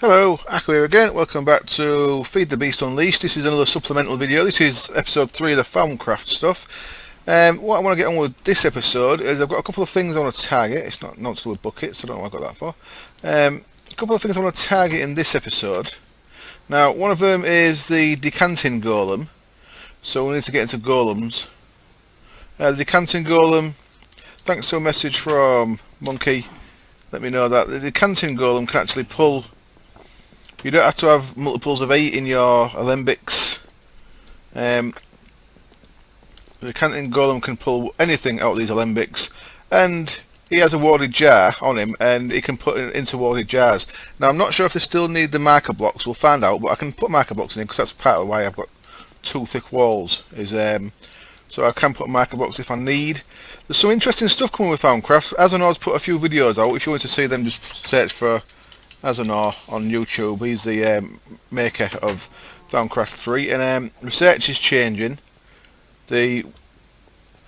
Hello, Akko here again. Welcome back to Feed the Beast Unleashed. This is another supplemental video. This is episode 3 of the Thaumcraft stuff. What I want to get on with this episode is I've got a couple of things I want to target. It's not to do with buckets, so I don't know what I got that for. A couple of things I want to target in this episode. Now, one of them is the decanting golem. So we need to get into golems. The decanting golem, thanks to a message from Monkey, let me know that the decanting golem can actually pull. You don't have to have multiples of 8 in your alembics. The decanting golem can pull anything out of these alembics, and he has a warded jar on him, and he can put it into warded jars. Now I'm not sure if they still need the marker blocks. We'll find out, but I can put marker blocks in because that's part of why I've got 2 thick walls. So I can put marker blocks if I need. There's some interesting stuff coming with Thaumcraft. Azanor's put a few videos out. If you want to see them, just search for Azanor on YouTube. He's the maker of Thaumcraft 3, and research is changing. The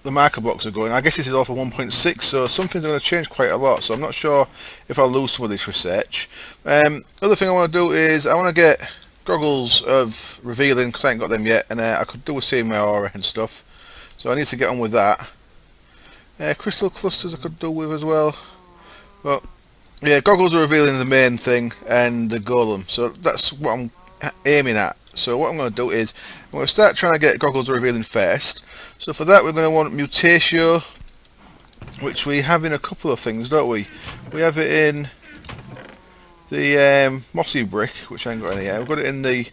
marker blocks are going. I guess this is all for 1.6, so something's going to change quite a lot. So I'm not sure if I'll lose some of this research. Other thing I want to do is I want to get goggles of revealing because I ain't got them yet, and I could do with seeing my aura and stuff. So I need to get on with that. Crystal clusters I could do with as well, but yeah, goggles are revealing the main thing and the golem, so that's what I'm aiming at. So what I'm going to do is I'm going to start trying to get goggles revealing first. So for that we're going to want mutatio, which we have in a couple of things, don't we? We have it in the mossy brick, which I ain't got any yet. We've got it in the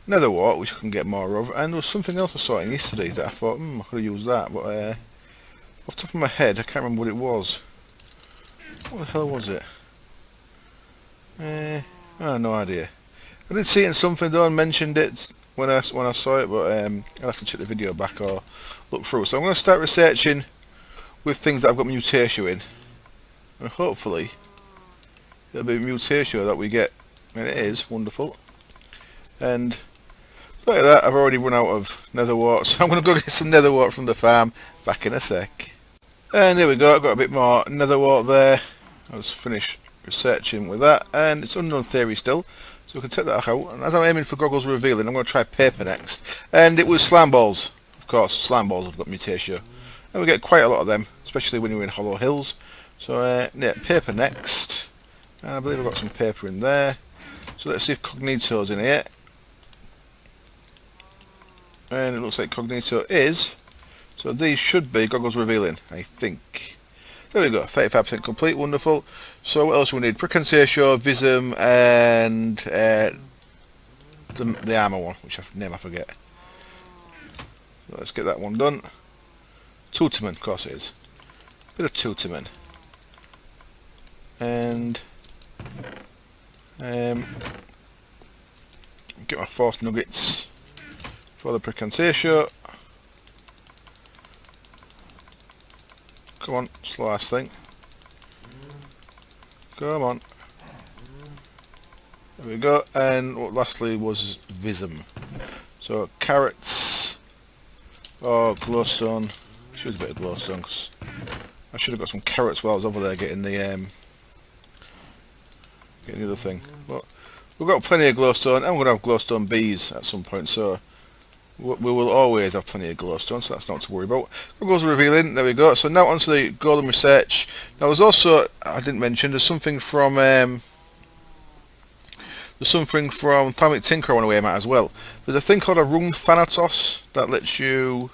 nether wart, which I can get more of, and there was something else I saw in yesterday that I thought, I could have used that, but off the top of my head I can't remember what it was. What the hell was it? I have no idea. I did see it in something though and mentioned it when I saw it, but I'll have to check the video back or look through. So I'm going to start researching with things that I've got mutatio in, and hopefully it'll be mutatio that we get, and it is wonderful. And like that, I've already run out of nether wart, so I'm going to go get some nether wart from the farm. Back in a sec. And there we go. I've got a bit more nether wart there. I was finished researching with that, and it's unknown theory still, so we can take that out. And as I'm aiming for goggles revealing, I'm going to try paper next, and it was slime balls. Of course, slime balls have got mutatio, and we get quite a lot of them, especially when you're in hollow hills. So yeah, paper next, and I believe I've got some paper in there. So let's see if Cognito's in here, and it looks like Cognito is. So these should be goggles revealing, I think. There we go, 35% complete, wonderful. So what else do we need? Precontatio, Visum, and the armour one, which name I forget. So let's get that one done. Tutorman, of course it is. Bit of Tutorman. And get my force nuggets for the precontatio. Come on, slow ass thing. Come on. There we go. And what lastly was Visum. So carrots. Oh, glowstone. Should have a bit of glowstone because I should have got some carrots while I was over there getting the other thing. But we've got plenty of glowstone, and we're gonna have glowstone bees at some point. So we will always have plenty of glowstone, so that's not to worry about. Goggles revealing, there we go. So now onto the golem research. Now there's also, I didn't mention, there's something from Thermic Tinker I want to aim at as well. There's a thing called a Room Thanatos that lets you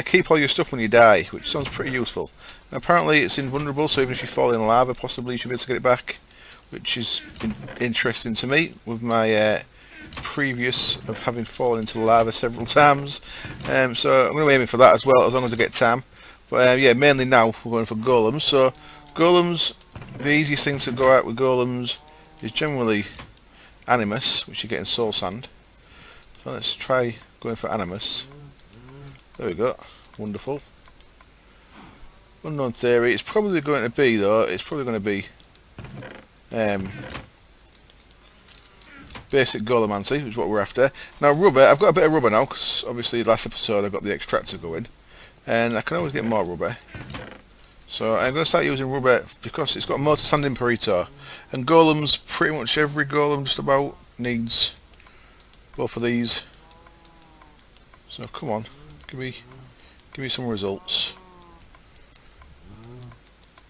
keep all your stuff when you die, which sounds pretty useful. And apparently it's invulnerable, so even if you fall in lava, possibly you should be able to get it back, which is interesting to me with my previous of having fallen into lava several times. So I'm going to be aiming for that as well, as long as I get Tam. But yeah, mainly now we're going for golems. So golems, the easiest thing to go out with golems is generally Animus, which you get in Soul Sand. So let's try going for Animus. There we go, wonderful. Unknown theory, it's probably going to be though, it's probably going to be basic golemancy, which is what we're after. Now rubber, I've got a bit of rubber now, because obviously last episode I got the extractor going, and I can always get more rubber. So I'm going to start using rubber because it's got a motor sanding Pareto, and golems, pretty much every golem just about needs both of these. So come on, give me some results.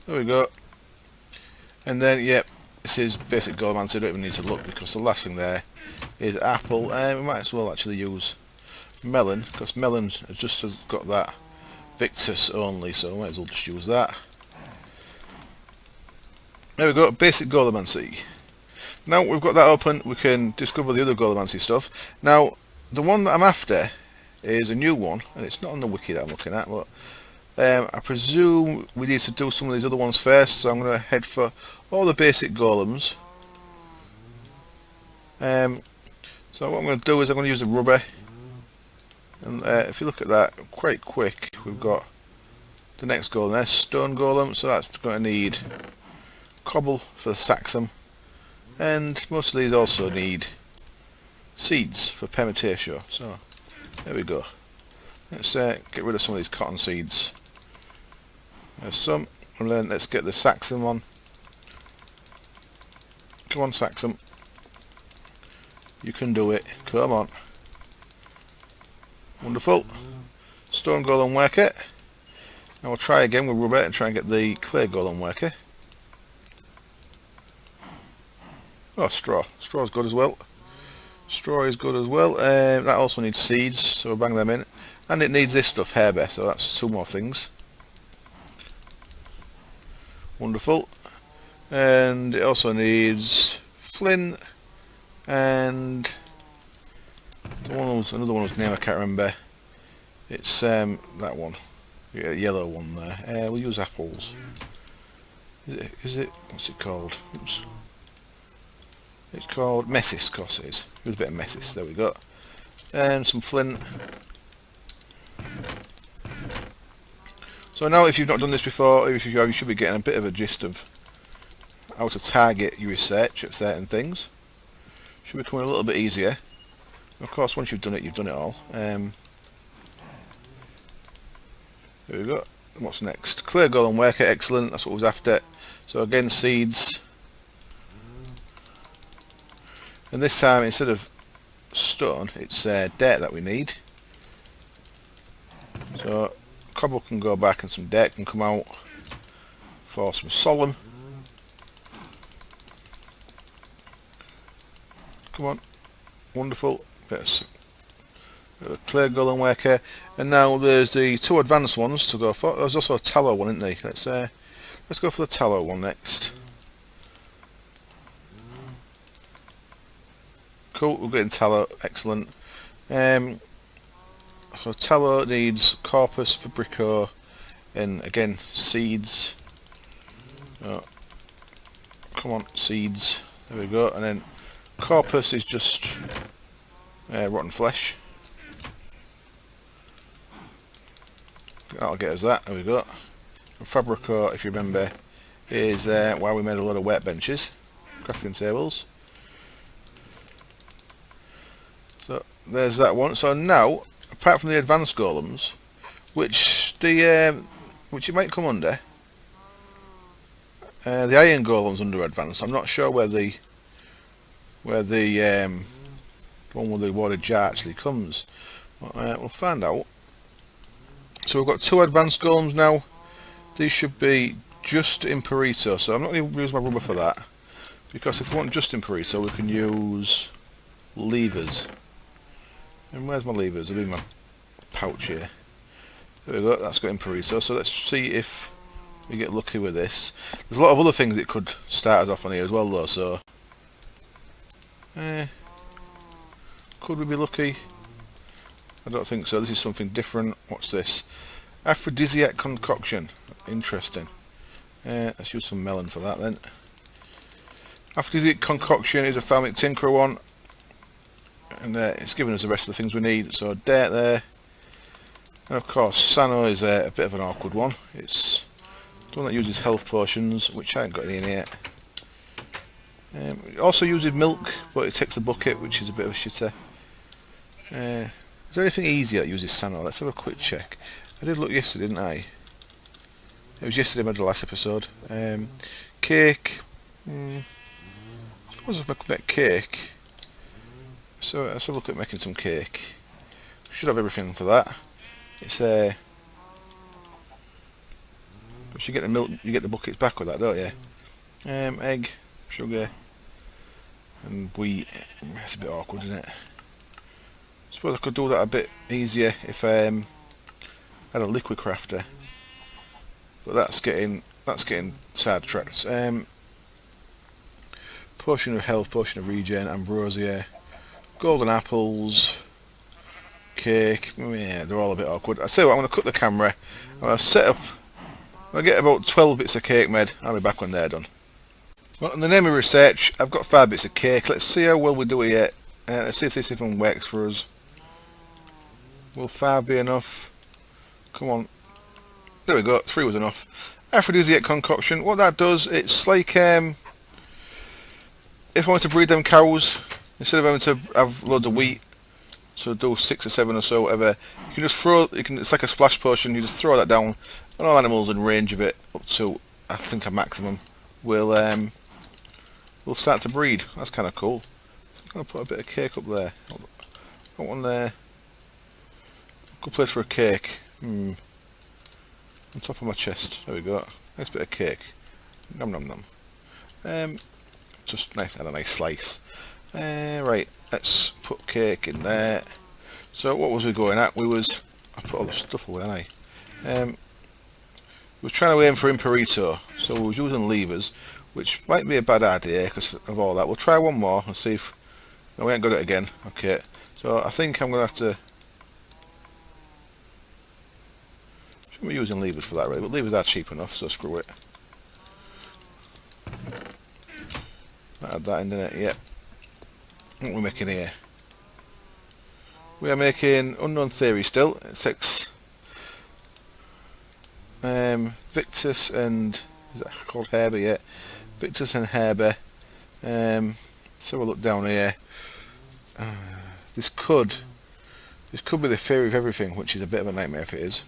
There we go. And then yep, this is basic golem answer. I don't even need to look because the last thing there is apple, and we might as well actually use melon because melon has got that Victus only, so I might as well just use that. There we go, basic Golemancy. Now we've got that open, we can discover the other Golemancy stuff. Now, the one that I'm after is a new one, and it's not on the wiki that I'm looking at, but I presume we need to do some of these other ones first, so I'm going to head for all the basic golems. So what I'm going to do is I'm going to use the rubber. And if you look at that, quite quick, we've got the next golem there, stone golem, so that's going to need cobble for the saxum, and most of these also need seeds for permutation. So there we go. Let's get rid of some of these cotton seeds. There's some, and then let's get the saxum on. Come on, saxum, you can do it, come on. Wonderful. Stone golem worker. Now we'll try again with rubber and try and get the clay golem worker. Oh, straw. Straw's good as well. Straw is good as well. That also needs seeds, so we'll bang them in. And it needs this stuff, hairbear, so that's two more things. Wonderful. And it also needs flint and another one whose name I can't remember. It's that one, yeah, yellow one there. We'll use apples. Is it? What's it called? Oops. It's called messis, of course it is. There's a bit of messis. There we go. And some flint. So now, if you've not done this before, if you have, you should be getting a bit of a gist of how to target your research at certain things. Should be becoming a little bit easier. Of course, once you've done it all. There we go. What's next? Clear golem worker, excellent. That's what I was after. So again, seeds. And this time, instead of stone, it's dirt that we need. So cobble can go back and some dirt can come out for some solemn. Come on. Wonderful. Bit of clear golem worker, and now there's the two advanced ones to go for. There's also a tallow one, isn't there? Let's go for the tallow one next. Cool, we're getting tallow, excellent. So tallow needs corpus, fabrico, and again seeds. Oh, come on, seeds. There we go, and then corpus is just rotten flesh. That'll get us that. There we go. And fabrico, if you remember, is why we made a lot of workbenches, crafting tables. So there's that one. So now, apart from the advanced golems, which it might come under, the iron golem's under advanced. I'm not sure where the one with the water jar actually comes. We'll find out. So we've got two advanced golems now. These should be just in Pareto, so I'm not going to use my rubber for that, because if we want just in Pareto, we can use levers. And where's my levers? They're in my pouch here. There we go, that's got in Pareto. So let's see if we get lucky with this. There's a lot of other things that could start us off on here as well though, so could we be lucky? I don't think so. This is something different. What's this? Aphrodisiac concoction. Interesting. Let's use some melon for that then. Aphrodisiac concoction is a Thalmic tinkerer one, and it's giving us the rest of the things we need. So dirt there, and of course Sano is a bit of an awkward one. It's the one that uses health potions, which I haven't got any in here. It also uses milk, but it takes a bucket, which is a bit of a shitter. Is there anything easier that uses Sano? Let's have a quick check. I did look yesterday, didn't I? It was yesterday, I made the last episode. Cake. I suppose if I could make cake. So let's have a look at making some cake. Should have everything for that. It's you get the milk, you get the buckets back with that, don't you? Egg, sugar, and wheat. It's a bit awkward, isn't it? Suppose I could do that a bit easier if I had a liquid crafter. But that's getting sidetracked. Potion of health, potion of regen, ambrosia, golden apples, cake. Yeah, they're all a bit awkward. I tell you what, I'm going to cut the camera. I'm going to set up. I'll get about 12 bits of cake made. I'll be back when they're done. Well, in the name of research, I've got 5 bits of cake. Let's see how well we do it yet. Let's see if this even works for us. Will 5 be enough? Come on. There we go. 3 was enough. Aphrodisiac concoction. What that does, it's like if I want to breed them cows, instead of having to have loads of wheat, so do 6 or 7 or so, whatever, you can just throw. It's like a splash potion. You just throw that down. And all animals in range of it, up to I think a maximum, will start to breed. That's kind of cool. I'm gonna put a bit of cake up there. Got one there. Good place for a cake. On top of my chest. There we go. Nice bit of cake. Nom nom nom. Just nice. Had a nice slice. Right. Let's put cake in there. So what was we going at? I put all the stuff away, didn't I? We were trying to aim for Imperito, so we was using levers, which might be a bad idea because of all that. We'll try one more and see if... No, we ain't got it again. Okay, so I think I'm going to have to... Shouldn't be using levers for that really, but levers are cheap enough, so screw it. Add that in, didn't it? Yep. What are we making here? We are making Unknown Theory still. It takes... Victus and is that called Herber yet? Victus and Herber. Let's have a look down here. This could be the theory of everything, which is a bit of a nightmare if it is.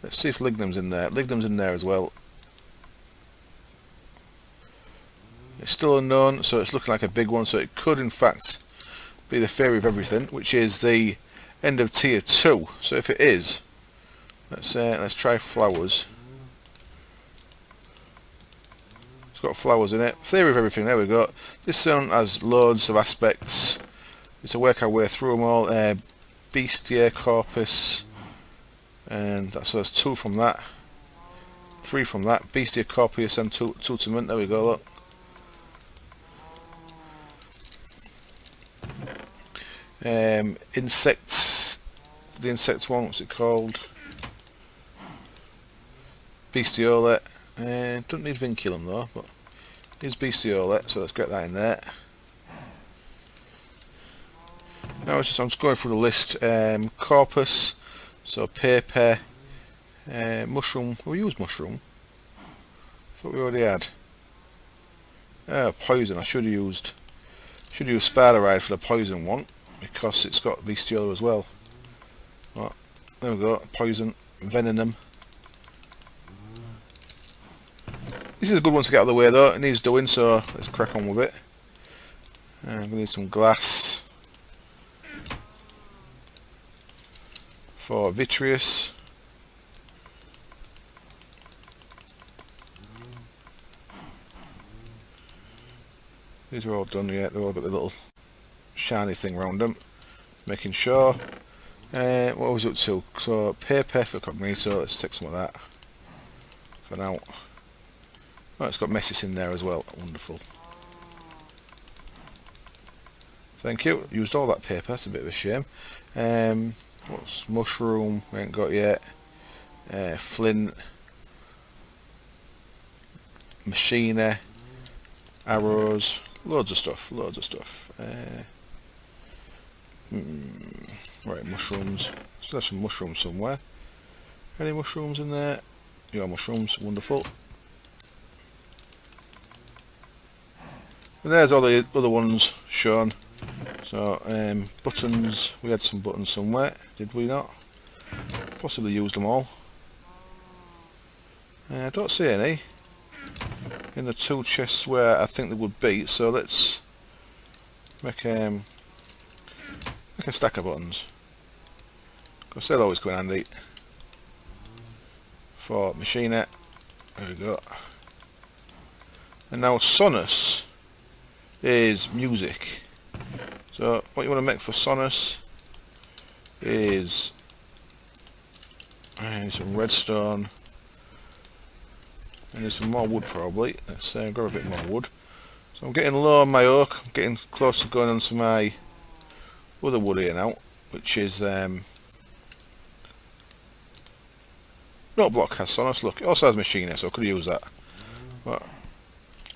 Let's see if Lignum's in there. Lignum's in there as well. It's still unknown, so it's looking like a big one. So it could, in fact, be the theory of everything, which is the end of tier 2. So if it is. Let's try flowers. It's got flowers in it. Theory of everything. There we go. This one has loads of aspects. It's to work our way through them all. Bestia, Corpus, and so there's 2 from that. 3 from that. Bestia, Corpus, and Tutiment. There we go. Look. Insects. The insect one. What's it called? Bestiolet. Don't need Vinculum though, but here's Bestiolet, so let's get that in there. Now I'm just going through the list. Corpus, so paper, mushroom. Have we used mushroom? I thought we already had. Poison. I should have used Spideride for the poison one because it's got Bestiola as well. Well, there we go. Poison, Venom. This is a good one to get out of the way though, it needs doing, so let's crack on with it. We need some glass for Vitreous. These are all done yet, they've all got the little shiny thing around them. Making sure. What was it up to? So paper for Cognito, let's take some of that for now. Oh, it's got Messis in there as well. Wonderful. Thank you. Used all that paper. That's a bit of a shame. What's mushroom? We ain't got yet. Flint. Machina. Arrows. Loads of stuff. Loads of stuff. Right, mushrooms. So there's some mushrooms somewhere. Any mushrooms in there? Yeah, mushrooms. Wonderful. And there's all the other ones shown. So buttons, we had some buttons somewhere, did we not? Possibly used them all. I don't see any in the tool chests where I think they would be, so let's make a stack of buttons, because they'll always come in handy for machine it. There we go. And now Sonus is music. So what you want to make for Sonus is some redstone. And there's some more wood probably. Let's grab a bit more wood. So I'm getting low on my oak. I'm getting close to going on to my other wood here now, which is not block has Sonus. Look, it also has machine here, so I could use that. But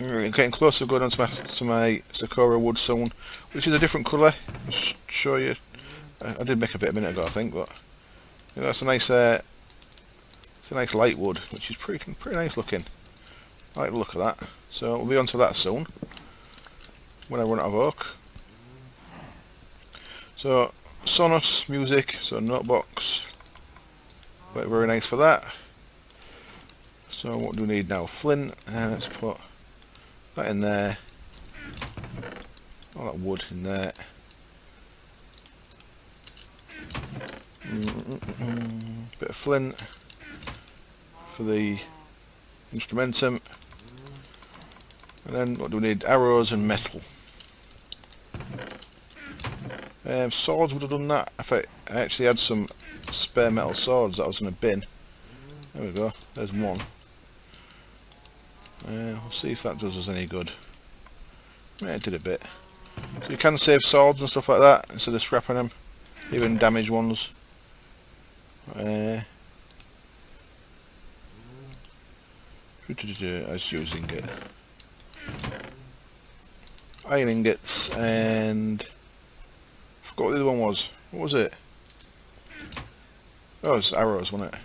I'm getting close to going on to my Sakura wood soon, which is a different colour. I'll show you. I did make a bit a minute ago, I think, but you know, it's a nice light wood, which is pretty nice looking. I like the look of that. So we'll be on to that soon when I run out of oak. So Sonos music, so notebox, very nice for that. So what do we need now? Flint. Let's put that in there. All that wood in there. Bit of flint for the instrumentum, and then what do we need? Arrows and metal. Swords would have done that if I actually had some spare metal swords that I was in a bin. There we go, there's one. We'll see if that does us any good. Yeah, it did a bit. So you can save swords and stuff like that instead of scrapping them, even damaged ones. I was using it. Iron ingots and I forgot what the other one was. What was it? Oh, it was arrows, wasn't it?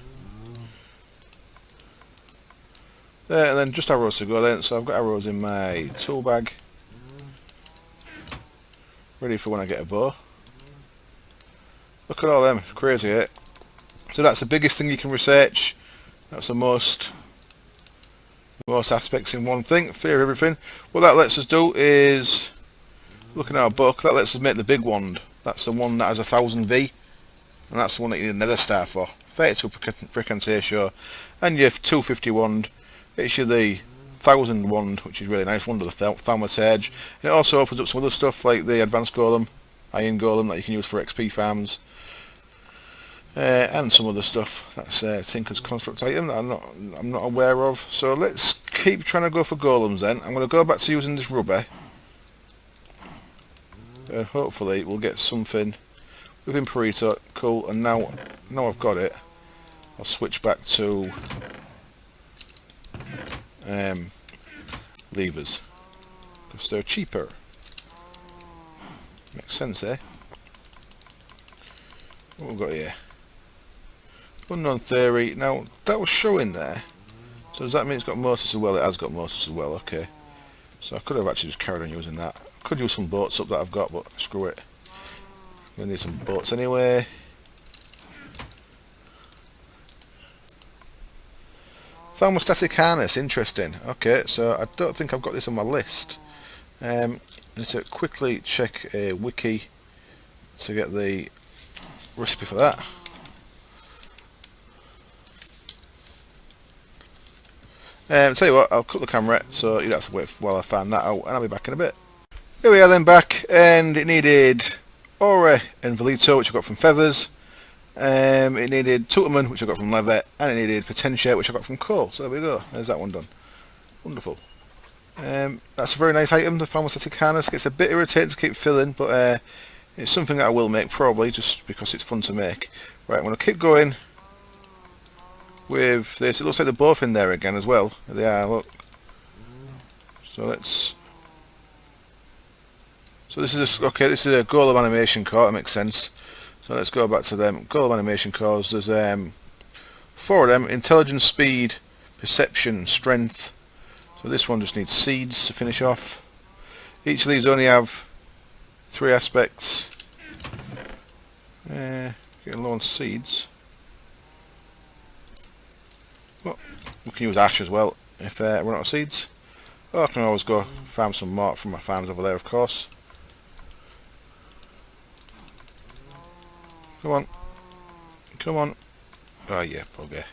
There, and then just arrows to go then. So I've got arrows in my tool bag, ready for when I get a bow. Look at all them, crazy, eh? So that's the biggest thing you can research. That's the most aspects in one thing, fear everything. What that lets us do is, looking at our book, that lets us make the big wand. That's the one that has 1000 V, and that's the one that you need another star for. 32 frequency ratio, and your 250 wand. It's your the 1000 wand, which is really nice. Wand of the Thaumcraft. And it also opens up some other stuff like the advanced golem, iron golem that you can use for XP farms. And some other stuff. That's Tinker's construct item that I'm not aware of. So let's keep trying to go for golems then. I'm going to go back to using this rubber. Hopefully we'll get something with Imperito. Cool. And now I've got it, I'll switch back to levers because they're cheaper. Makes sense, eh? What we've got here? Unknown theory. Now that was showing there, so does that mean it's got motors as well? It has got motors as well. Okay, so I could have actually just carried on using that. Could use some boats up that I've got, but screw it. We need some boats anyway. Thermostatic harness, interesting. Okay, so I don't think I've got this on my list. I need to quickly check a wiki to get the recipe for that. Tell you what, I'll cut the camera so you don't have to wait while I find that out, and I'll be back in a bit. Here we are then, back, and it needed Aura and Velito, which I got from Feathers. It needed Tutelman, which I got from Leather, and it needed Potentia, which I got from Coal. So there we go, there's that one done. Wonderful. That's a very nice item, the thermostatic harness. Gets a bit irritating to keep filling, but it's something that I will make probably, just because it's fun to make. Right, I'm going to keep going with this. It looks like they're both in there again as well. There they are, look. So let's... So this is a, okay, this is a golem animation core, that makes sense. So let's go back to them. Golem animation cores, there's 4 of them: intelligence, speed, perception, strength. So this one just needs seeds to finish off. Each of these only have 3 aspects. Getting low on seeds. Oh, We can use ash as well if we're out of seeds. Or I can always go farm some more from my farms over there, of course. Come on. Come on. Oh, yeah, bugger.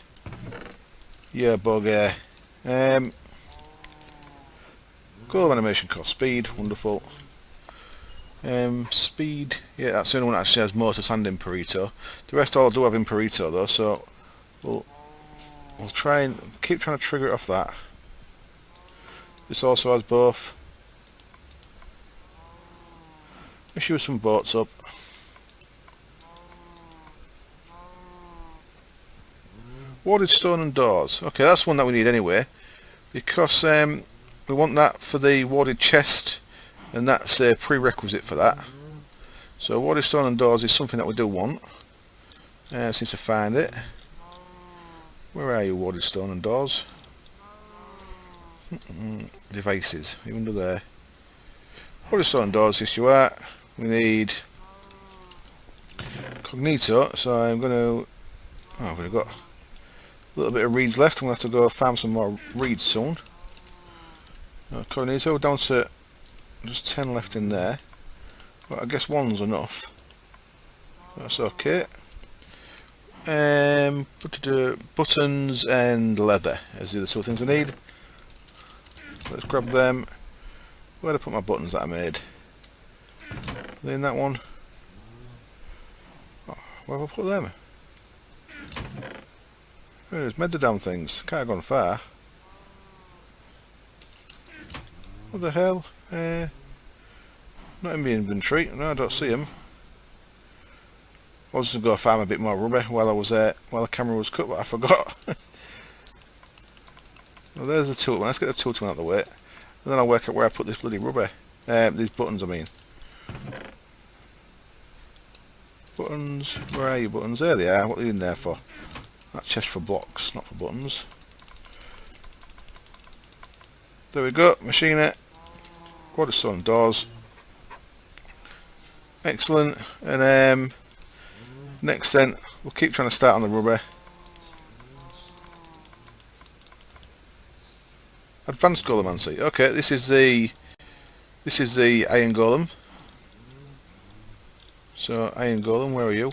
Yeah, bugger. Golem animation cost speed. Wonderful. Speed. Yeah, that's the only one that actually has Mortis and Imperito. The rest all do have Imperito, though, so we'll try and keep trying to trigger it off that. This also has both. Let's use some boats up. Warded stone and doors. Okay, that's one that we need anyway, because we want that for the warded chest, and that's a prerequisite for that. So warded stone and doors is something that we do want. Seems to find it. Where are you, warded stone and doors? Devices, even under there. Warded stone and doors, yes you are. We need Cognito, so I'm going to... Oh, I've only got a little bit of reeds left. I'm going to have to go farm some more reeds soon. Cognito, down to just 10 left in there. But I guess one's enough. That's okay. Buttons and leather as the other two things we need. Let's grab them. Where did I put my buttons that I made? Are they in that one? Oh, where have I put them? Where's made the damn things? Can't have gone far. What the hell? Not in my inventory. No, I don't see them. I was just going to farm a bit more rubber while I was while the camera was cut, but I forgot. Well, there's the tool. Let's get the tool out of the way, and then I'll work out where I put this bloody rubber. These buttons, I mean. Buttons. Where are you, buttons? There they are. What are you in there for? That chest for blocks, not for buttons. There we go. Machine it. Water stone doors. Excellent. And next then, we'll keep trying to start on the rubber. Advanced Golemancy. Okay, this is the Iron Golem. So Iron Golem, where are you?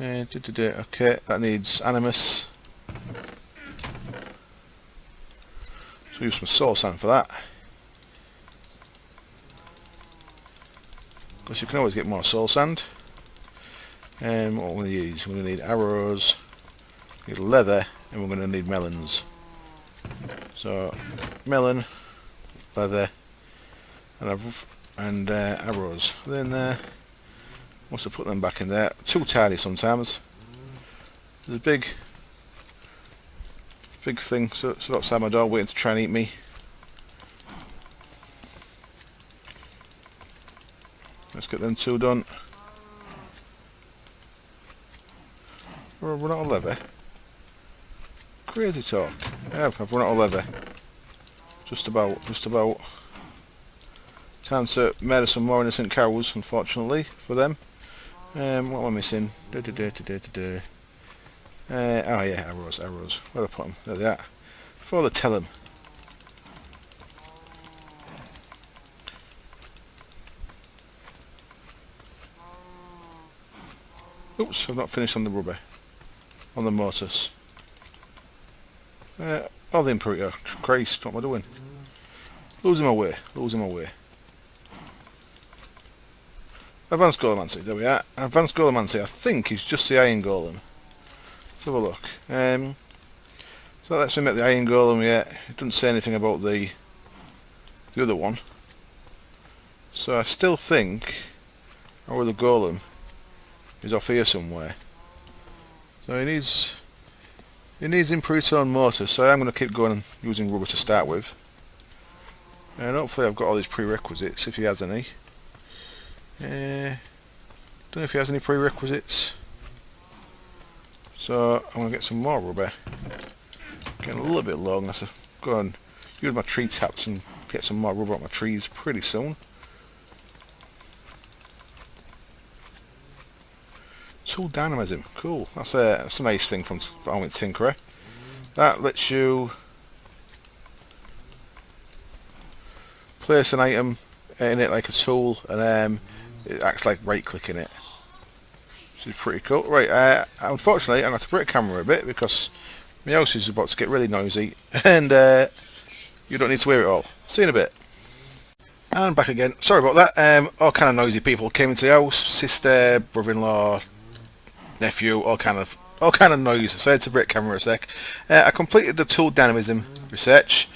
Okay, that needs Animus. So use some soul sand for that. Because you can always get more soul sand. And what we're going to use? We're going to need arrows, need leather, and we're going to need melons. So melon, leather, and arrows. Then once I put them back in there, too tiny sometimes. There's a big thing so outside my door waiting to try and eat me. Let's get them two done. We're not a leather. Crazy talk. Yeah, I've run out of leather. Just about. Time to murder some more innocent cows, unfortunately, for them. What am I missing? Oh yeah, arrows. Where did I put them? There they are. Before they tell them. Oops, I've not finished on the rubber. On the mortise. Oh, the Imperator. Christ, what am I doing? Losing my way. Advanced Golemancy, there we are. Advanced Golemancy, I think, is just the Iron Golem. Let's have a look. So let's make the Iron Golem yet. It doesn't say anything about the other one. So I still think our other Golem is off here somewhere. So he needs Imperator and Mortar, so I'm going to keep going and using rubber to start with. And hopefully I've got all these prerequisites, if he has any. Don't know if he has any prerequisites. So I'm going to get some more rubber. Getting a little bit low, I'm going to go and use my tree taps and get some more rubber on my trees pretty soon. Tool dynamism. Cool. That's a nice thing from Tinkerer. That lets you place an item in it like a tool, and it acts like right clicking it. Which is pretty cool. Right, unfortunately I'm going to have to break the camera a bit because my house is about to get really noisy, and you don't need to hear it all. See you in a bit. And back again. Sorry about that. All kind of noisy people came into the house. Sister, brother-in-law, nephew, all kind of noise. So I had to break camera a sec. I completed the tool dynamism research,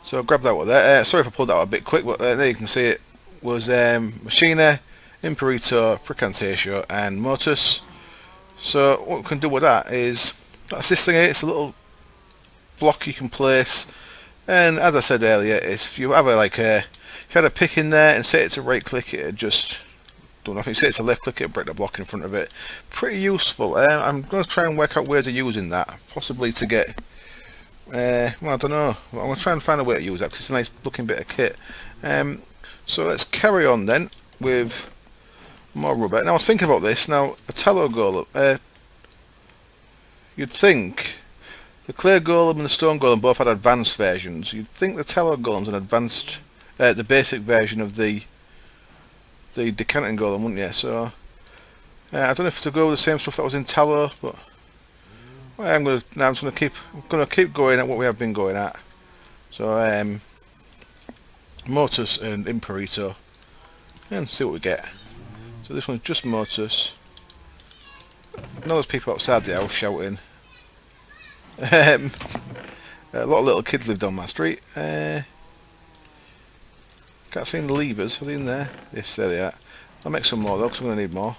so I grabbed that one there. Sorry if I pulled that out a bit quick, but there you can see it was Machina, Imperito, Fricantatio, and Motus. So what we can do with that is that's this thing here. It's a little block you can place, and as I said earlier, if you have if you had a pick in there and set it to right click, it just do nothing. Set it to left click, it break the block in front of it. Pretty useful. I'm going to try and work out ways of using that, possibly to get well, I don't know. I'm going to try and find a way to use that because it's a nice looking bit of kit. So let's carry on then with more rubber. Now I was thinking about this. Now a tallow golem, you'd think the clay golem and the stone golem both had advanced versions. You'd think the tallow golem's an advanced, the basic version of the decanting golem, wouldn't you? So I don't know if to go with the same stuff that was in tallow, but I'm going to keep going at what we have been going at. So Motus and Imperito, and see what we get. So this one's just Motus. I know there's people outside the house shouting. A lot of little kids live down my street. Can't see any levers. Are they in there? Yes, there they are. I'll make some more though, because I'm going to need more.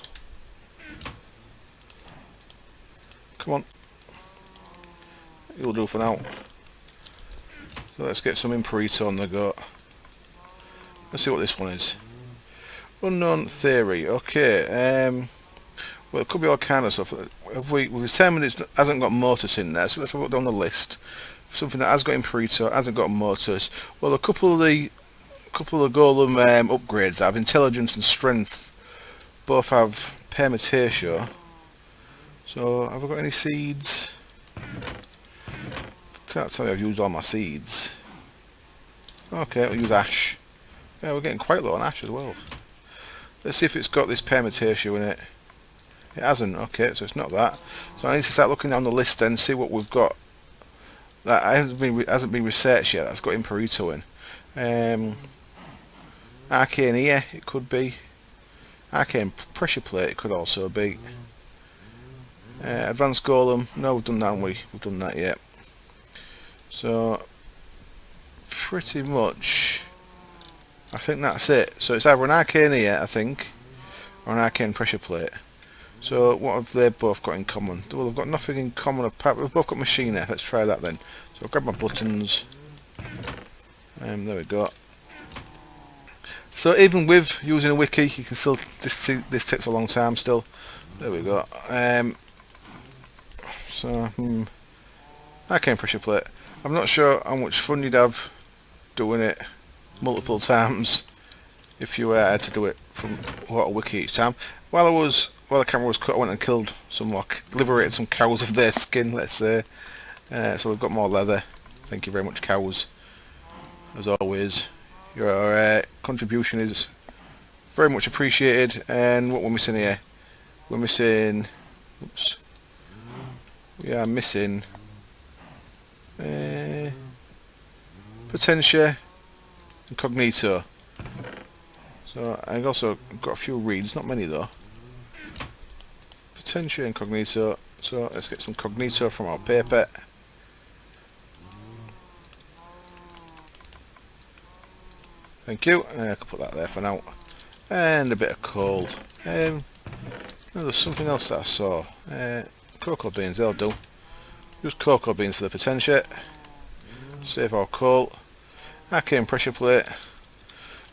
Come on. It'll do for now. So let's get some Imperito on the go. Let's see what this one is. Unknown theory. Okay. Well, it could be all kind of stuff. We've determined it hasn't got Motus in there, so let's have a look down the list. Something that has got Imperito, hasn't got Motus. Well, a couple of golem upgrades that have intelligence and strength both have permutatio. So have I got any seeds? Can't tell you I've used all my seeds. Okay, we'll use ash. Yeah, we're getting quite low on ash as well. Let's see if it's got this permutatio in it. It hasn't. Okay, so it's not that. So I need to start looking down the list and see what we've got that hasn't been researched yet. That's got Imperito in. Arcane ear, it could be. Arcane pressure plate, it could also be. Advanced golem. No, we've done that. We've done that yet. So pretty much, I think that's it. So it's either an arcane ear, I think, or an arcane pressure plate. So what have they both got in common? Well, they've got nothing in common apart. We've both got Machina. Let's try that then. So I'll grab my buttons. There we go. So even with using a wiki, you can still this takes a long time still. There we go. Arcane pressure plate. I'm not sure how much fun you'd have doing it multiple times if you had to do it from a wiki each time. While the camera was cut, I went and killed some more, liberated some cows of their skin, let's say. So we've got more leather. Thank you very much, cows. As always, your contribution is very much appreciated. And what we're missing here? We're missing. Oops. We are missing. Potentia and Cognito. So I've also got a few reads, not many though. Potentia and Cognito. So let's get some Cognito from our paper. Thank you. I can put that there for now. And a bit of coal. There's something else that I saw. Cocoa beans, they'll do. Use cocoa beans for the Potentia. Save our coal. Arcane pressure plate.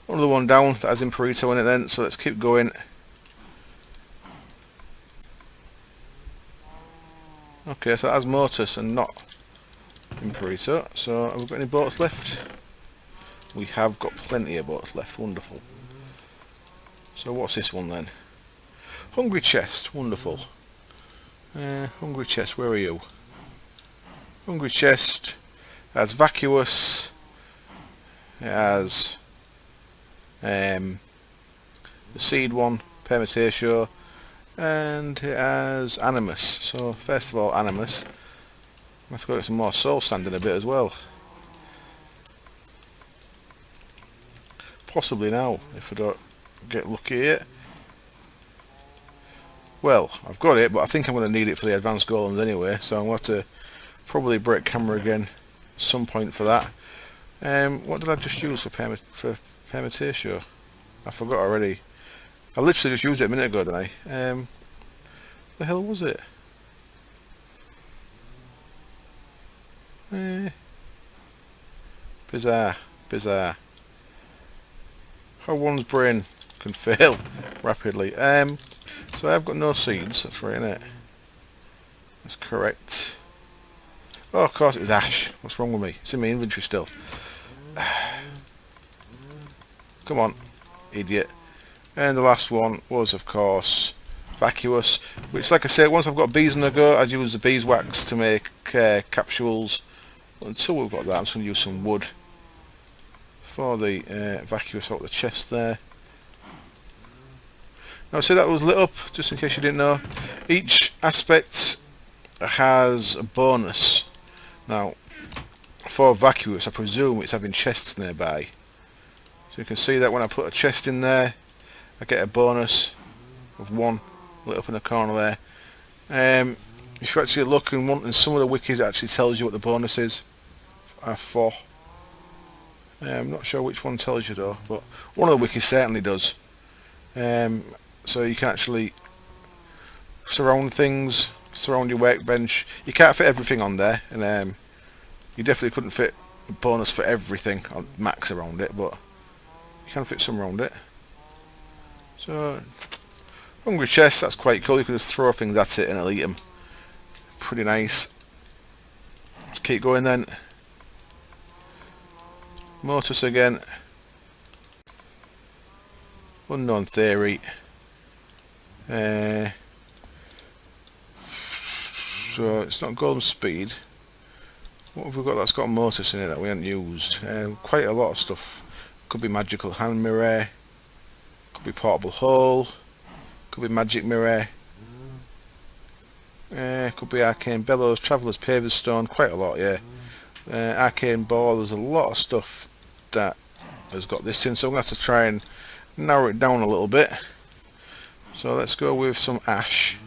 Another one down that has Imperito in it then, so let's keep going. Okay, so that has Motus and not Imperito. So have we got any boats left? We have got plenty of boats left, wonderful. So what's this one then? Hungry chest, wonderful. Hungry Chest, where are you? Hungry Chest has Vacuous, it has the Seed one, Permutatio, and it has Animus. So first of all, Animus. Let's go get some more soul sand in a bit as well. Possibly now, if I don't get lucky here. Well, I've got it, but I think I'm going to need it for the advanced golems anyway, so I'm going to have to probably break camera again at some point for that. What did I just use for Permutatio? I forgot already. I literally just used it a minute ago, didn't I? The hell was it? Bizarre. How one's brain can fail rapidly. So I've got no seeds, that's right, innit? That's correct. Oh, of course it was ash. What's wrong with me? It's in my inventory still. Come on, idiot. And the last one was, of course, Vacuous, which, like I said, once I've got bees in the go, I'd use the beeswax to make capsules. Until we've got that, I'm just going to use some wood for the Vacuous out of the chest there. Now, so that was lit up, just in case you didn't know. Each aspect has a bonus. Now, for Vacuous, I presume it's having chests nearby. So you can see that when I put a chest in there, I get a bonus of 1 lit up in the corner there. If you actually look and want in some of the wikis, it actually tells you what the bonus is for. I'm not sure which one tells you though, but one of the wikis certainly does. So you can actually surround things, surround your workbench. You can't fit everything on there, and you definitely couldn't fit a bonus for everything on max around it, but you can fit some around it. So, Hungry Chest, that's quite cool. You can just throw things at it and it'll eat them. Pretty nice. Let's keep going then. Mortis again. Unknown Theory. So it's not Golden Speed. What have we got that's got Mortis in it that we haven't used? Quite a lot of stuff. Could be Magical Hand Mirror. Could be Portable Hole. Could be Magic Mirror. Could be Arcane Bellows, Traveller's Paver's Stone. Quite a lot, yeah. Arcane Ball. There's a lot of stuff that has got this in, so I'm going to have to try and narrow it down a little bit. So let's go with some ash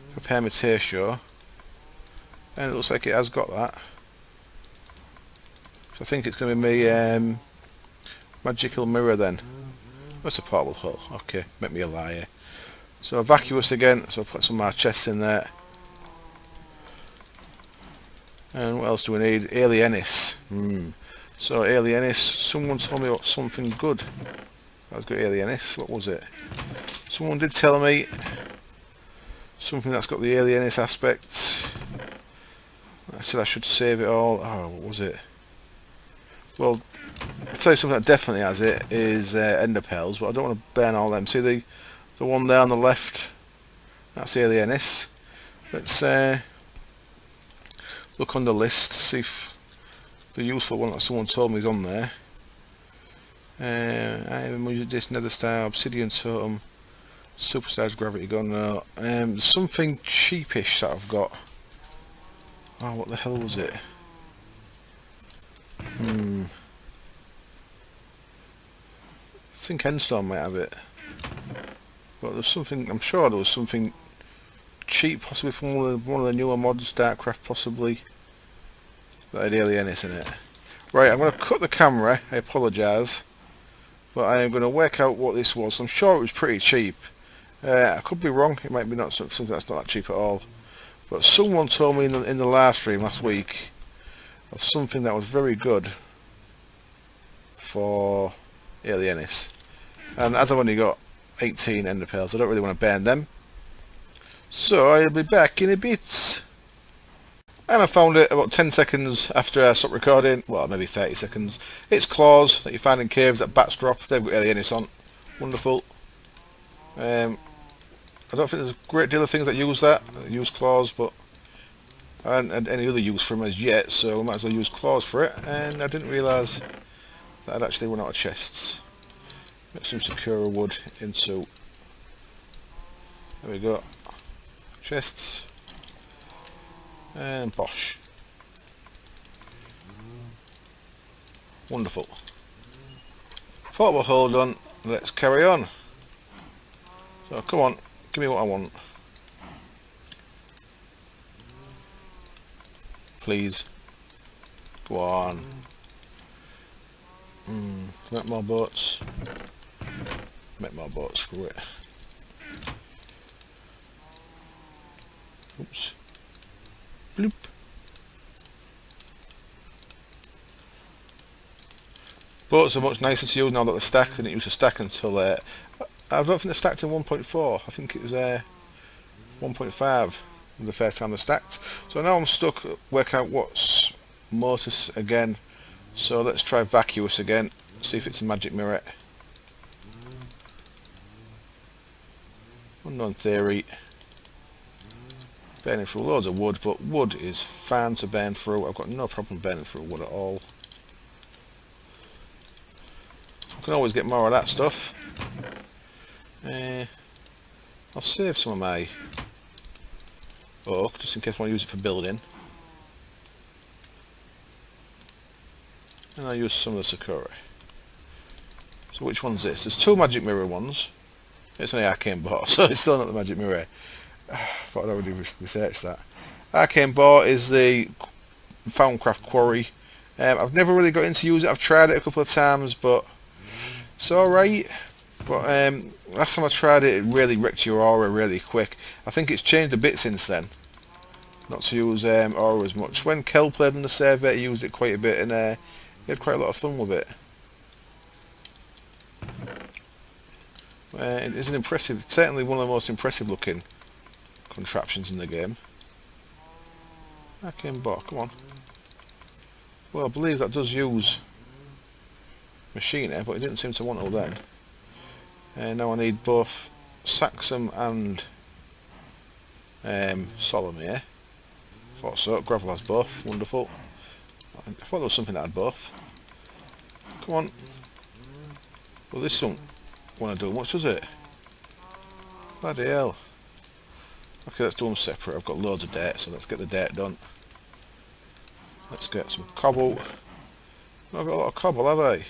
for Permutatio, and it looks like it has got that. So I think it's going to be my Magical Mirror then. That's a Portable Hole. Okay, make me a liar. So Vacuous again, so I've put some more chests in there. And what else do we need? Alienis. So Alienis, someone told me about something good. I was got Alienis. What was it? Someone did tell me something that's got the Alienis aspect. I said I should save it all. Oh, what was it? Well, I'll tell you something that definitely has it is Ender Pearls, but I don't want to burn all them. See the one there on the left? That's Alienis. Let's look on the list, see if the useful one that someone told me is on there. Iron Music Disc, Nether Star, Obsidian Totem, Superstar's Gravity Gun. No. There's something cheapish that I've got. Oh, what the hell was it? I think Endstorm might have it. But there's something, I'm sure there was something cheap, possibly from one of the newer mods, Thaumcraft possibly, that had Alienis in it. Right, I'm going to cut the camera, I apologise, but I am going to work out what this was. I'm sure it was pretty cheap. I could be wrong, it might be not something that's not that cheap at all. But someone told me in the live stream last week of something that was very good for Alienis. And as I've only got 18 Ender Pearls, I don't really want to burn them. So I'll be back in a bit. And I found it about 10 seconds after I stopped recording. Well, maybe 30 seconds. It's claws that you find in caves that bats drop. They've got Alienis on. Wonderful. I don't think there's a great deal of things that use claws, but I haven't had any other use for them as yet, so I might as well use claws for it. And I didn't realise that I'd actually run out of chests. Get some Sakura wood into, there we go, chests, and bosh. Wonderful. Thought we'll hold on, let's carry on. So come on, give me what I want. Please. Go on. Make more boats. Make more boats, screw it. Oops. Bloop. Boats are much nicer to use now that they're stacked than it used to stack until I don't think they're stacked in 1.4. I think it was 1.5 the first time they're stacked. So now I'm stuck working out what's Mortis again. So let's try Vacuous again. See if it's a magic mirror. Unknown theory. Burning through loads of wood, but wood is fine to burn through. I've got no problem burning through wood at all. I can always get more of that stuff. I'll save some of my oak just in case I want to use it for building. And I'll use some of the Sakura. So which one's this? There's two magic mirror ones. It's only arcane bar, so it's still not the magic mirror. I thought I'd already researched that. Arcane bar is the Thaumcraft quarry. I've never really got into use it. I've tried it a couple of times, but it's alright. But last time I tried it, it really wrecked your aura really quick. I think it's changed a bit since then. Not to use aura as much. When Kel played on the server, he used it quite a bit, and he had quite a lot of fun with it. It's an impressive, certainly one of the most impressive looking contraptions in the game. Arcane bar, come on. Well, I believe that does use Machina, but it didn't seem to want to then. And now I need both Saxum and Solemn here. Thought so. Gravel has both. Wonderful. I thought there was something that had both. Come on. Well, this don't want to do much, does it? Bloody hell. Okay, let's do them separate. I've got loads of dirt, so let's get the dirt done. Let's get some cobble. I've got a lot of cobble, have I?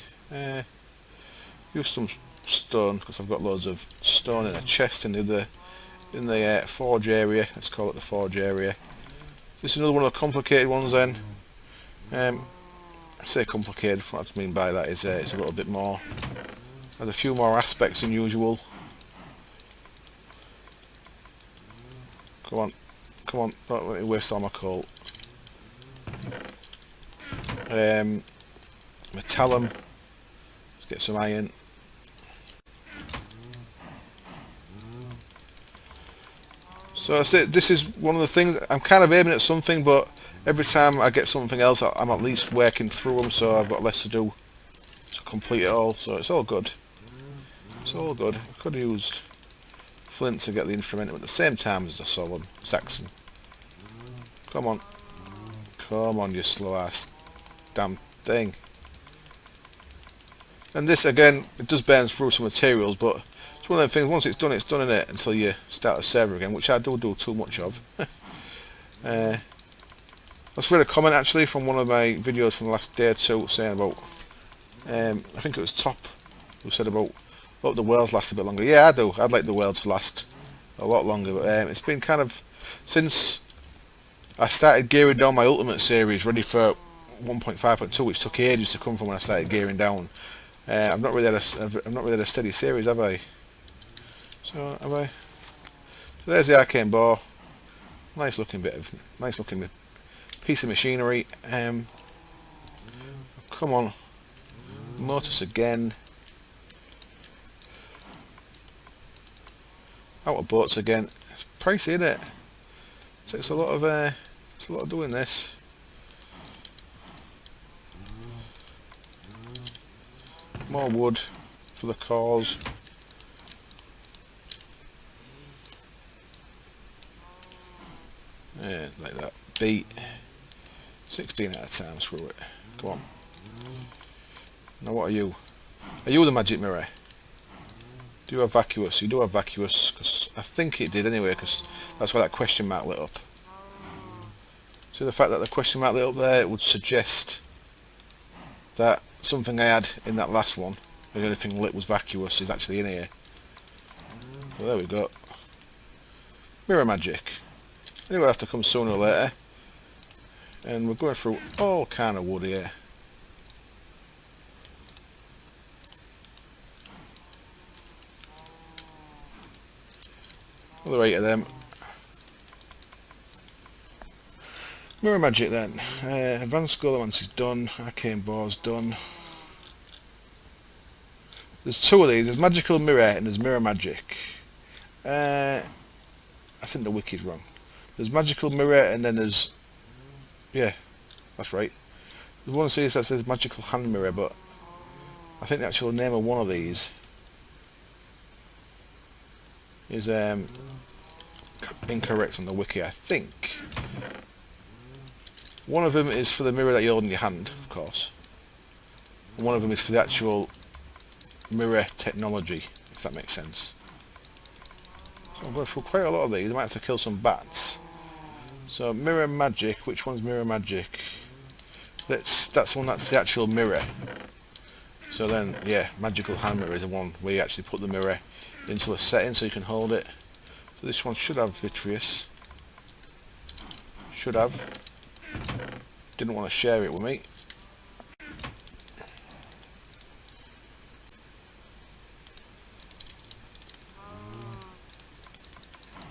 Use some stone, because I've got loads of stone in a chest in the forge area. Let's call it the forge area. This is another one of the complicated ones then. I say complicated, what I mean by that is it's a little bit more, has a few more aspects than usual. Come on, come on, don't let me waste all my coal. Metallum, let's get some iron. So that's it. This is one of the things, I'm kind of aiming at something, but every time I get something else I'm at least working through them, so I've got less to do to complete it all, so it's all good. It's all good. I could have used flint to get the instrumentum at the same time as the solemn Saxon. Come on. Come on, you slow ass damn thing. And this again, it does burn through some materials, but it's one of them things, once it's done in it until you start the server again, which I do too much of. I just read a comment actually from one of my videos from the last day or two saying about, I think it was Top, who said about, hope the world's last a bit longer. Yeah, I do. I'd like the world to last a lot longer, but it's been kind of, since I started gearing down my Ultimate series ready for 1.5.2, which took ages to come from when I started gearing down. I've not really had a steady series, have I? So have I? So there's the arcane bar. Nice looking piece of machinery. Come on, Mortis again. Out of boats again. It's pricey, isn't it? Takes a lot of doing this. More wood for the cause. like that. Beat 16 at a time. Screw it. Come on. Now what are you? Are you the magic mirror? Do you have vacuous? You do have vacuous, because I think it did anyway, because that's why that question mark lit up. So the fact that the question mark lit up there, it would suggest that something I had in that last one, the only thing lit was vacuous, is actually in here. So there we go. Mirror magic. Anyway, have to come sooner or later. And we're going through all kind of wood here. Another 8 of them. Mirror magic then. Advanced Golemance is done. Arcane Bore's done. There's 2 of these. There's Magical Mirror and there's Mirror Magic. I think the wiki's wrong. There's Magical Mirror and then there's... Yeah, that's right. There's one of these that says Magical Hand Mirror, but I think the actual name of one of these is incorrect on the wiki, I think. One of them is for the mirror that you hold in your hand, of course. And one of them is for the actual mirror technology, if that makes sense. So I'm going through quite a lot of these. I might have to kill some bats. So mirror magic, which one's mirror magic? That's the one that's the actual mirror. So then, yeah, magical hand mirror is the one where you actually put the mirror into a setting so you can hold it. So this one should have vitreous. Should have. Didn't want to share it with me.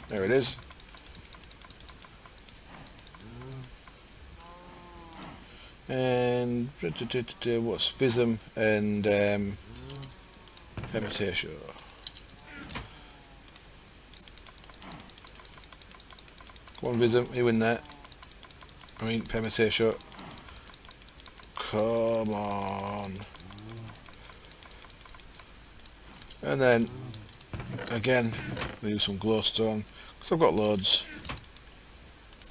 There it is. And what's Vism and Fermentation. Come on, Vism, you in there? I mean, Fermentation. Come on. And then, again, we'll use some glowstone, because I've got loads.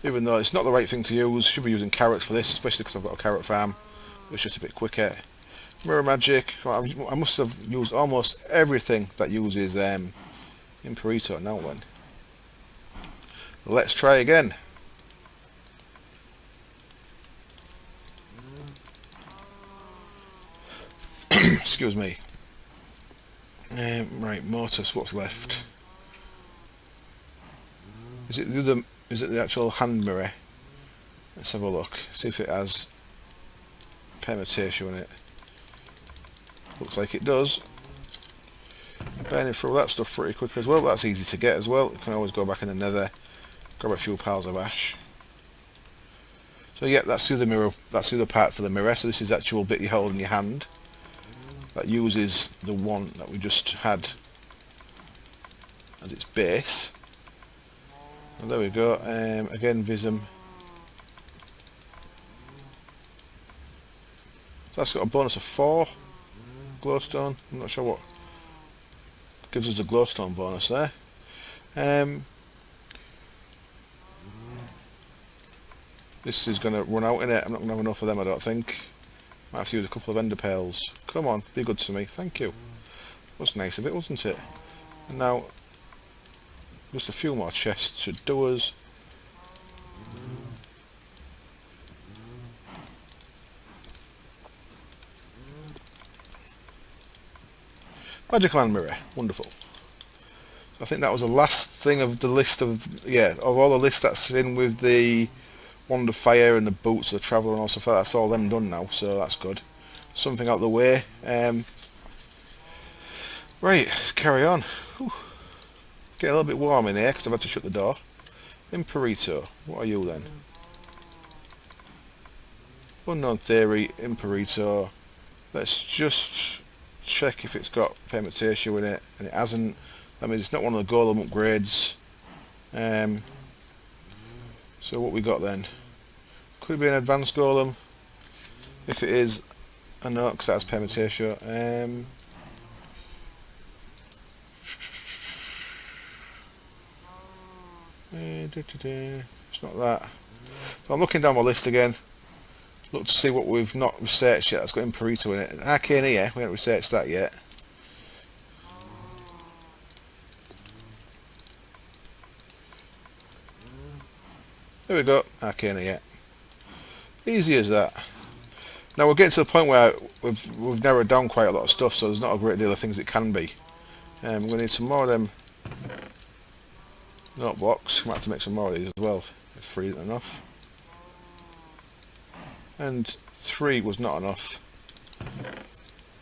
Even though it's not the right thing to use, should be using carrots for this, especially because I've got a carrot farm. It's just a bit quicker. Mirror magic. I must have used almost everything that uses Imperito now then. Let's try again. Excuse me. Right, Mortis, what's left? Is it the actual hand mirror? Let's have a look. See if it has permutation in it. Looks like it does. Burning through that stuff pretty quick as well. That's easy to get as well. You can always go back in the nether, grab a few piles of ash. So yeah, that's the other mirror. That's the other part for the mirror. So this is the actual bit you hold in your hand. That uses the one that we just had as its base. And there we go. Again, Vism. So that's got a bonus of 4 glowstone. I'm not sure what gives us a glowstone bonus there. This is going to run out in it. I'm not going to have enough of them, I don't think. Might have to use a couple of ender pearls. Come on, be good to me. Thank you. Was nice of it, wasn't it? And now, just a few more chests should do us. Magical hand mirror, wonderful. I think that was the last thing of the list of all the lists that's in with the wand of fire and the boots of the traveller and all stuff like that. That's all them done now, so that's good. Something out of the way. Right, let's carry on. Whew. Get a little bit warm in here because I've had to shut the door. Imperito, what are you then? Unknown theory, Imperito. Let's just check if it's got fermentation in it, and it hasn't. That means it's not one of the golem upgrades. So what we got then? Could be an advanced golem. If it is, I know because that has fermentation. It's not that. So I'm looking down my list again. Look to see what we've not researched yet. That's got Imperito in it. Arcane here, we haven't researched that yet. There we go, Arcane here. Easy as that. Now we're getting to the point where we've narrowed down quite a lot of stuff, so there's not a great deal of things it can be. We're going to need some more of them note blocks. We might have to make some more of these as well, if 3 isn't enough. And 3 was not enough.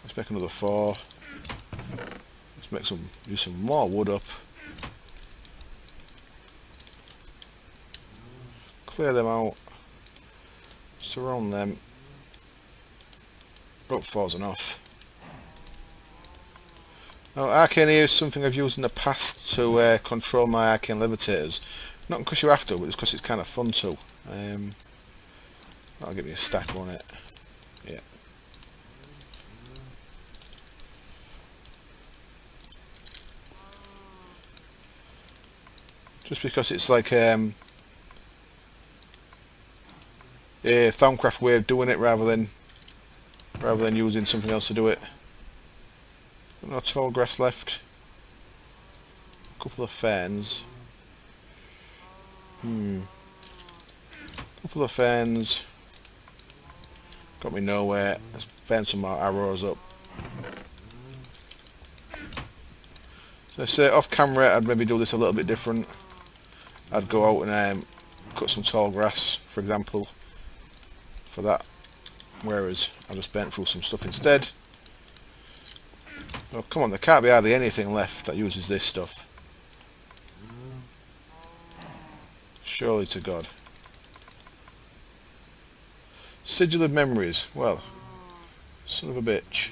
Let's make another 4. Let's use some more wood up. Clear them out. Surround them. About 4's enough. Now arcane here is something I've used in the past to control my arcane levitators. Not because you have to, but it's because it's kind of fun too. That'll give me a stack on it. Yeah. Just because it's like a Thaumcraft way of doing it rather than using something else to do it. No tall grass left. A couple of ferns. Couple of ferns. Got me nowhere. Let's fern some more arrows up. So I say off camera I'd maybe do this a little bit different. I'd go out and cut some tall grass, for example, for that. Whereas I just burnt through some stuff instead. Oh, come on, there can't be hardly anything left that uses this stuff. Surely to God. Sigil of Memories. Well, son of a bitch.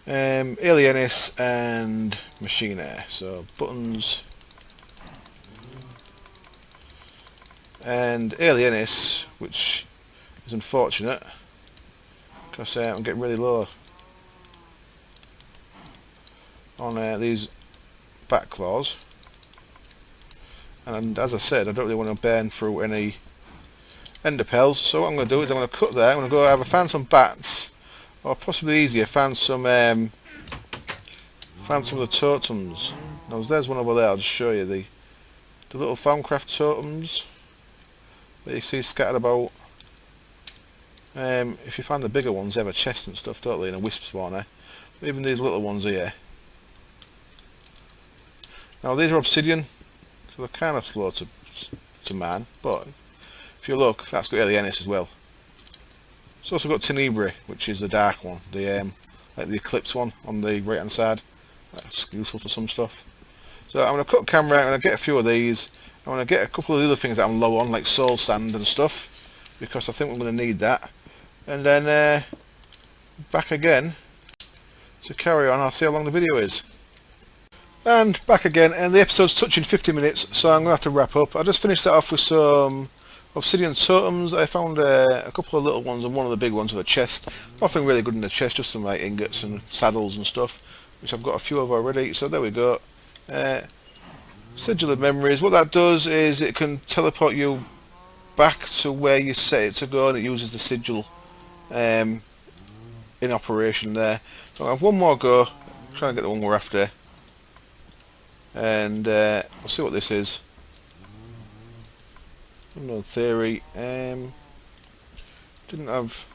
Alienis and Machine Air. So, buttons. And Alienis, which is unfortunate. Because I'm getting really low on these back claws, and as I said, I don't really want to burn through any enderpearls, so what I'm going to do is I'm going to cut there. I'm going to go either find some bats, or possibly easier, find some of the totems. Now there's one over there. I'll just show you the little Thaumcraft totems that you see scattered about. If you find the bigger ones, they have a chest and stuff, don't they, and a wisp spawner. But even these little ones here. Now these are obsidian, so they're kind of slow to man, but if you look, that's got Alienis as well. It's also got Tenebri, which is the dark one, the like the Eclipse one on the right hand side. That's useful for some stuff. So I'm going to cut camera, I'm going to get a few of these. I'm going to get a couple of the other things that I'm low on, like soul sand and stuff, because I think we're going to need that. And then back again to carry on. I'll see how long the video is. And back again, and the episode's touching 50 minutes, so I'm going to have to wrap up. I just finished that off with some obsidian totems. I found a couple of little ones and one of the big ones with a chest. Nothing really good in the chest, just some like ingots and saddles and stuff, which I've got a few of already. So there we go. Sigil of Memories. What that does is it can teleport you back to where you set it to go, and it uses the sigil in operation there. So I'll have one more go, trying to get the one we're after, and we'll see what this is. Unknown Theory. Didn't have.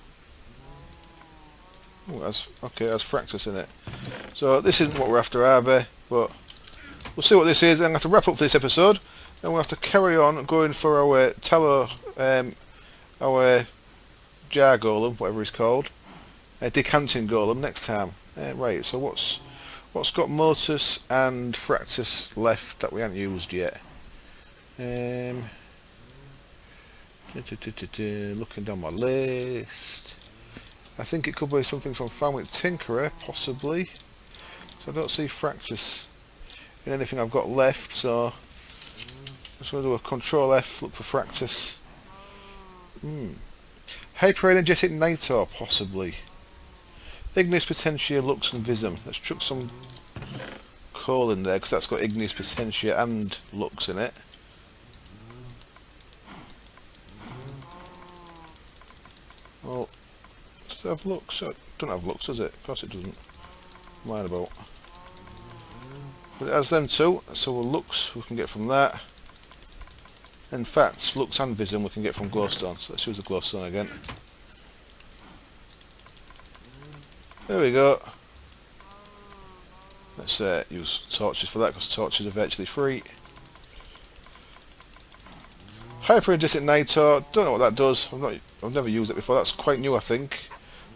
Oh, it has Fractus in it. So this isn't what we're after either, but we'll see what this is. I'm going to have to wrap up this episode, and we'll have to carry on going for our Tallow, our jar golem, whatever it's called, decanting golem next time. Right, so what's got Motus and Fractus left that we haven't used yet? Looking down my list, I think it could be something from Found with Tinkerer, possibly. So I don't see Fractus in anything I've got left, so I'm just going to do a Control F, look for Fractus. Hyper-energetic Nitor, possibly. Ignis Potentia, Lux and Visum. Let's chuck some coal in there because that's got igneous potentia and lux in it. Well, does it have lux? It don't have lux, does it? Of course it doesn't. Mind about. But it has them too, so lux we can get from that. In fact, lux and vism we can get from glowstone. So let's use the glowstone again. There we go. Let's use torches for that because torches are virtually free. Hyperregistic Nitro, don't know what that does. I've never used it before. That's quite new, I think.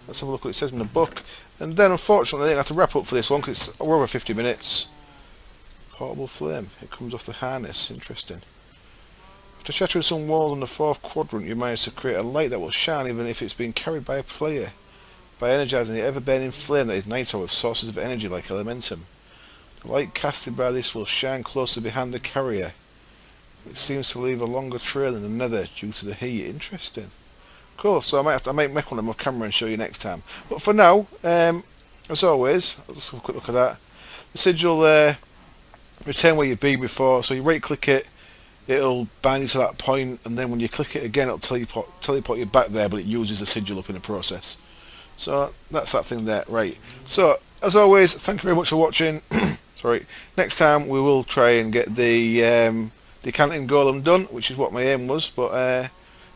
Let's have a look what it says in the book. And then, unfortunately, I have to wrap up for this one because we're over 50 minutes. Portable flame. It comes off the harness. Interesting. After shattering some walls on the 4th quadrant, you manage to create a light that will shine even if it's being carried by a player. By energizing the ever-burning flame that is Nitro with sources of energy like elementum. The light casted by this will shine closer behind the carrier. It seems to leave a longer trail in the nether due to the heat. Interesting. Cool, so I might make one of my camera and show you next time. But for now, as always, let's have a quick look at that. The sigil return where you've been before, so you right click it, it'll bind you to that point, and then when you click it again it'll teleport you back there, but it uses the sigil up in the process. So that's that thing there. Right, so as always, thank you very much for watching. Sorry, next time we will try and get the decanting golem done, which is what my aim was, but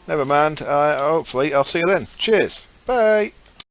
never mind. Hopefully I'll see you then. Cheers, bye.